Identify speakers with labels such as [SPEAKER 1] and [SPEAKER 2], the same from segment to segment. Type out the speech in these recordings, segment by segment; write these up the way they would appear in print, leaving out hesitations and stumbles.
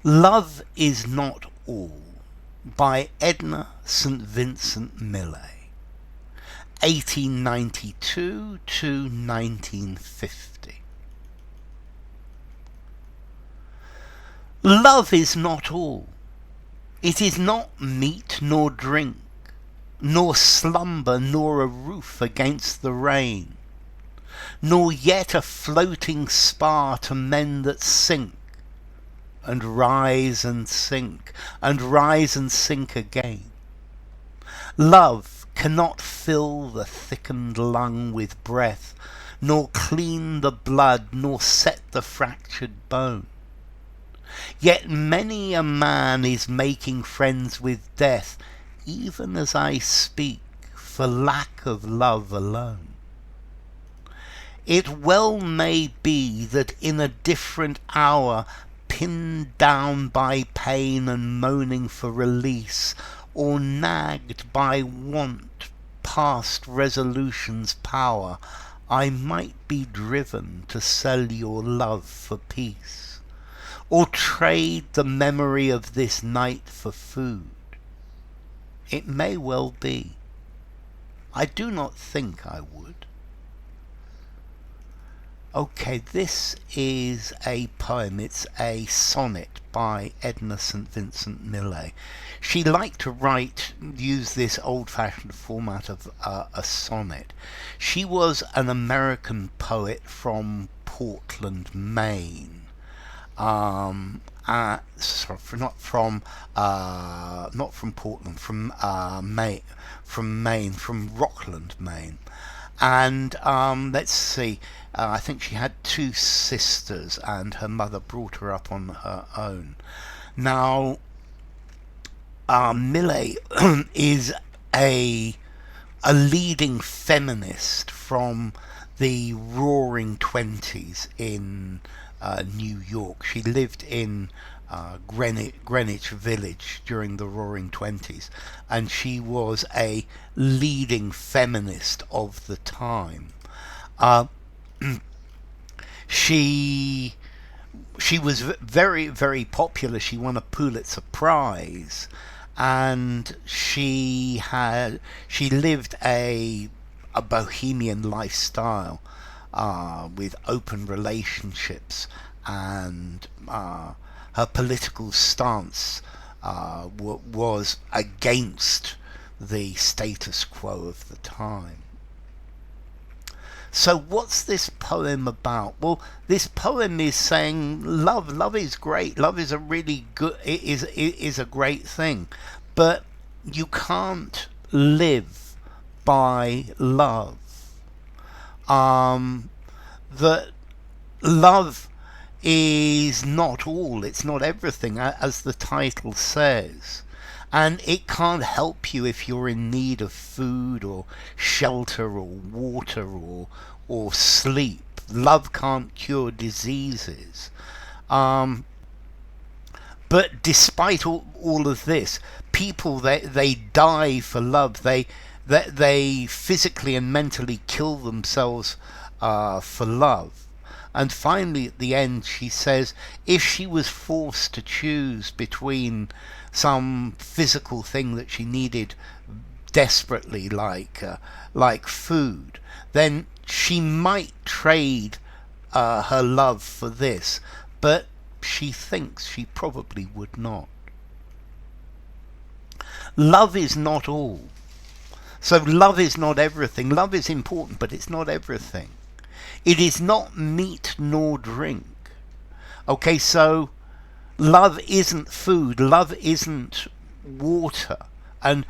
[SPEAKER 1] Love is Not All by Edna St. Vincent Millay, 1892 to 1950. Love is not all. It is not meat nor drink, nor slumber nor a roof against the rain, nor yet a floating spar to men that sink, and rise and sink, and rise and sink again. Love cannot fill the thickened lung with breath, nor clean the blood, nor set the fractured bone. Yet many a man is making friends with death, even as I speak, for lack of love alone. It well may be that in a different hour, pinned down by pain and moaning for release, or nagged by want past resolution's power, I might be driven to sell your love for peace, or trade the memory of this night for food. It may well be. I do not think I would. Okay, this is a poem. It's a sonnet by Edna St. Vincent Millay. She liked to use this old-fashioned format of a sonnet. She was an American poet from Portland, Maine. Not from Portland, from Maine, from Rockland, Maine. And let's see, I think she had two sisters, and her mother brought her up on her own. Now, Millay is a leading feminist from the Roaring Twenties in New York. She lived in Greenwich Village during the Roaring Twenties, and she was a leading feminist of the time. She was very, very popular. She won a Pulitzer Prize, and she lived a bohemian lifestyle with open relationships, and her political stance was against the status quo of the time. So what's this poem about? Well, this poem is saying love is great. Love is a really good, it is a great thing, but you can't live by love. That love is not all, it's not everything, as the title says. And it can't help you if you're in need of food or shelter or water or sleep. Love can't cure diseases. But despite all of this, people, they die for love. They physically and mentally kill themselves for love. And finally, at the end, she says if she was forced to choose between some physical thing that she needed desperately, like food, then she might trade her love for this, but she thinks she probably would not. Love is not all. So love is not everything. Love is important, but it's not everything. It is not meat nor drink. Okay, so love isn't food. Love isn't water. And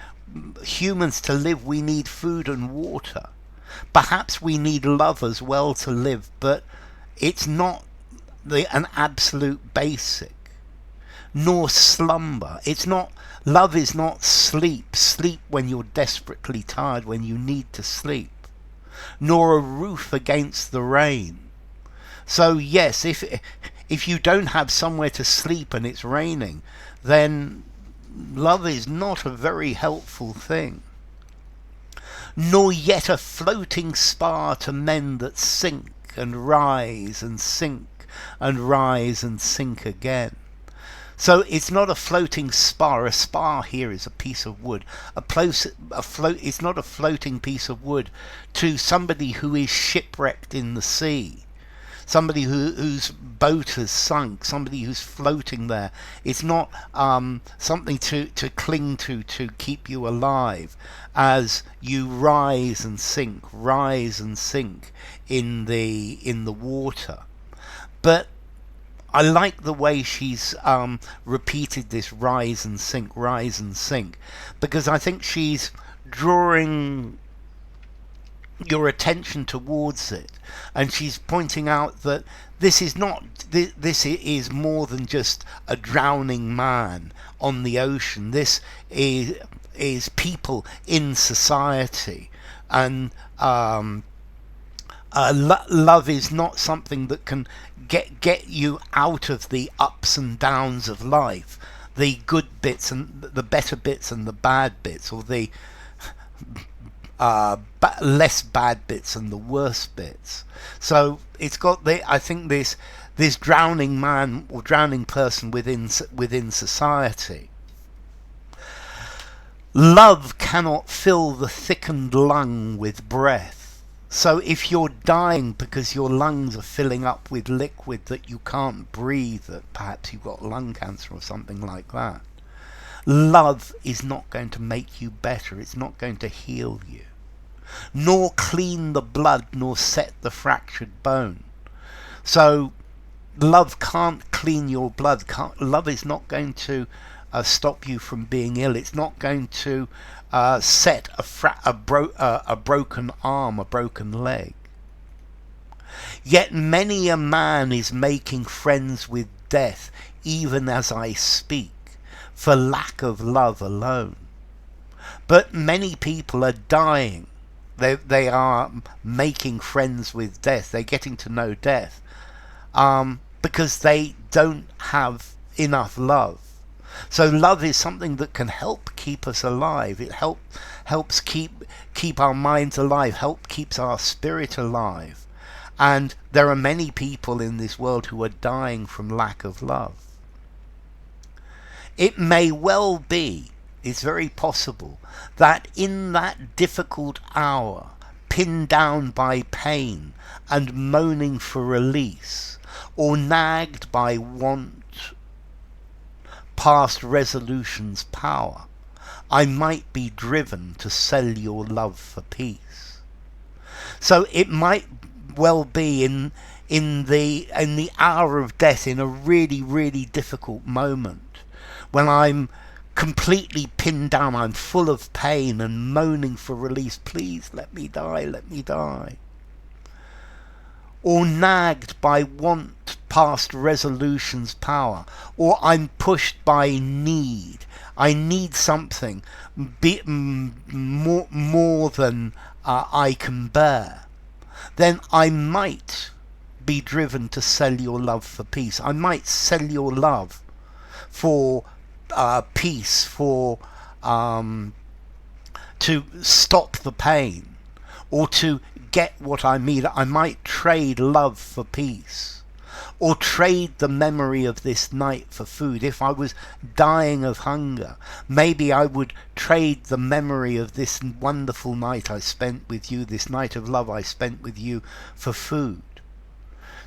[SPEAKER 1] humans, to live, we need food and water. Perhaps we need love as well to live, but it's not an absolute basic. Nor slumber. It's not. Love is not sleep. Sleep when you're desperately tired, when you need to sleep. Nor a roof against the rain. So yes, if you don't have somewhere to sleep and it's raining, then love is not a very helpful thing. Nor yet a floating spar to men that sink and rise and sink and rise and sink again. So it's not a floating spar. A spar here is a piece of wood. It's not a floating piece of wood to somebody who is shipwrecked in the sea. Somebody whose boat has sunk, somebody who's floating there. It's not something to cling to keep you alive as you rise and sink in the water. But I like the way she's repeated this rise and sink, because I think she's drawing your attention towards it, and she's pointing out that this is more than just a drowning man on the ocean. This is people in society, and love is not something that can get you out of the ups and downs of life, the good bits and the better bits and the bad bits, or the less bad bits and the worst bits. So it's got I think this drowning man or drowning person within society. Love cannot fill the thickened lung with breath. So if you're dying because your lungs are filling up with liquid that you can't breathe, that perhaps you've got lung cancer or something like that, love is not going to make you better. It's not going to heal you, nor clean the blood, nor set the fractured bone. So love can't clean your blood. Love is not going to stop you from being ill. It's not going to set a broken arm, a broken leg. Yet many a man is making friends with death, even as I speak, for lack of love alone. But many people are dying. They are making friends with death. They're getting to know death because they don't have enough love. So love is something that can help keep us alive. It helps keep our minds alive, keeps our spirit alive. And there are many people in this world who are dying from lack of love. It may well be, it's very possible, that in that difficult hour, pinned down by pain and moaning for release, or nagged by want past resolution's power, I might be driven to sell your love for peace. So it might well be in the hour of death, in a really, really difficult moment, when I'm completely pinned down, I'm full of pain and moaning for release. Please let me die, let me die. Or nagged by want past resolution's power, or I'm pushed by need. I need something more than I can bear. Then I might be driven to sell your love for peace. I might sell your love for peace, for to stop the pain, or to get what I need. I might trade love for peace, or trade the memory of this night for food. If I was dying of hunger, maybe I would trade the memory of this wonderful night I spent with you, this night of love I spent with you, for food.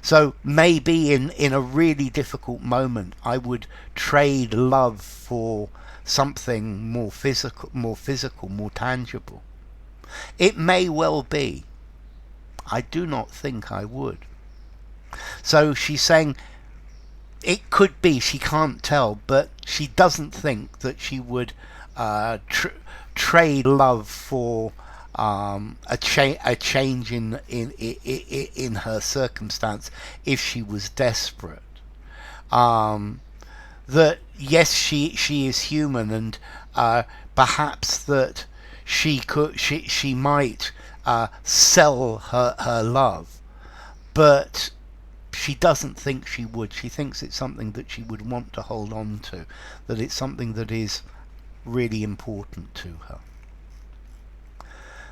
[SPEAKER 1] So maybe in a really difficult moment, I would trade love for something more physical, more tangible. It may well be. I do not think I would. So she's saying it could be, she can't tell, but she doesn't think that she would trade love for a change in her circumstance if she was desperate. That yes, she is human, and perhaps that she might sell her love, but she doesn't think she would. She thinks it's something that she would want to hold on to, that it's something that is really important to her.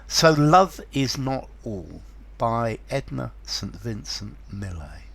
[SPEAKER 1] So Love Is Not All by Edna St. Vincent Millay.